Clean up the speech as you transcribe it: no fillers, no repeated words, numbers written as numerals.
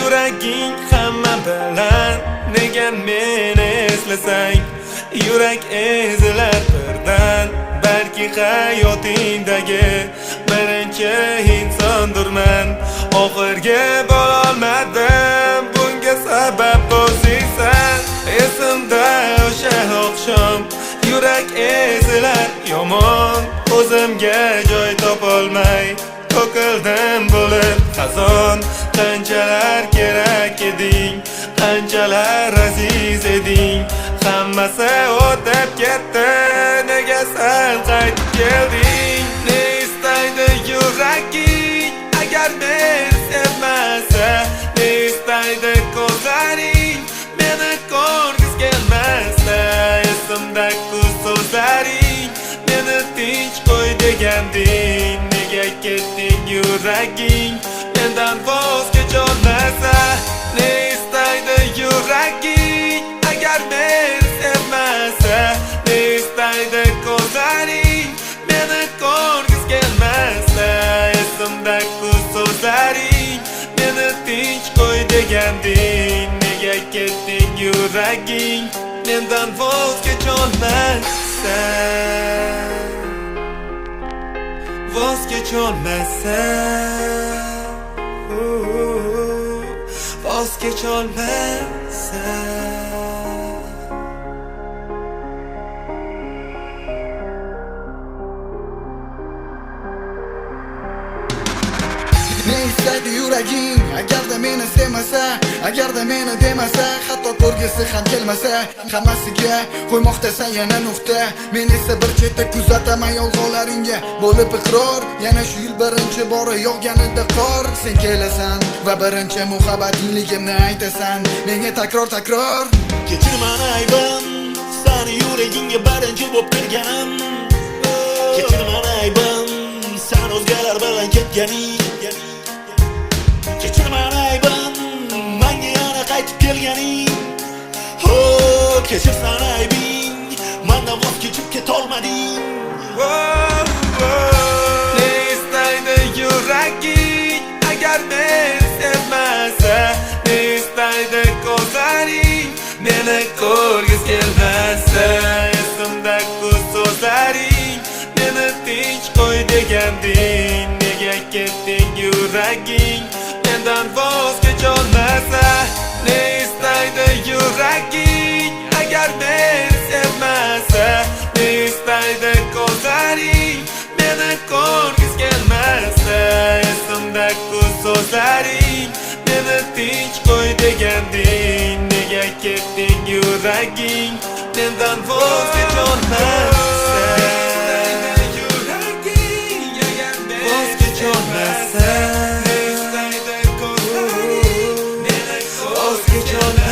Yuraging hamma bilan nega meni eslasang yurak ezilar birdan balki hayotingdagi birinchi insondurman oxirgi bo'lolmadim bunga sabab o'zingsan esimda o'sha oqshom yurak ezilar yomon o'zimga joy topolmay to'kildim bo'lib xazon qanchalar kerak eding qanchalar aziz eding hammasi o'tib ketdi nega sen qaytib kelding ne istaydi yuraging agar meni sevmasa ne istaydi ko'zlaring meni ko'rgis kelmasa esimda ko'z so'zlaring meni tinch qo'y deganding nega ketding yuraging mendan voz kecholmasa ne istaydi yuraging agar meni sevmasa ne istaydi ko'zlaring meni ko'rgis kelmasa esimda ko'z so'zlaring meni tinch qo'y deganding nega ketding yuraging mendan voz kecholmasa voz kecholmasa voz kecholmasa Ne istaydi yuraging agarda meni sevmasa agarda meni demasa hatto ko'rgisi ham kelmasa hammasiga qo'ymoqdasan yana nuqta men esa bir chetda kuzataman yolg'onlaringga bo'lib iqror yana shu yil birinchi bora yog'ganida qor sen kelasan va birinchi muhabbatingligimni aytasan menga takror kechir mani aybim sani yuragingga birinchi bo'lib kirganim kechir mani aybim san o'zgalar bilan ketganing kechir mani aybim menga yana qaytib kelganing kechir sani aybing mendan voz kechib ketolmading ne istaydi yuraging agar meni sevmasa ne istaydi ko'zlaring meni ko'rgis kelmasa esimda ko'z so'zlaring meni tinch qo'y deganding nega ketding yuraging mendan voz kecholmasa ne istaydi yuraging agar meni sevmasa ne istaydi ko'zlaring meni ko'rgis kelmasa esimda ko'z so'zlaring meni tinch qo'y deganding nega ketding yuraging mendan voz kecholmasa voz kecholmasa voz kecholmasa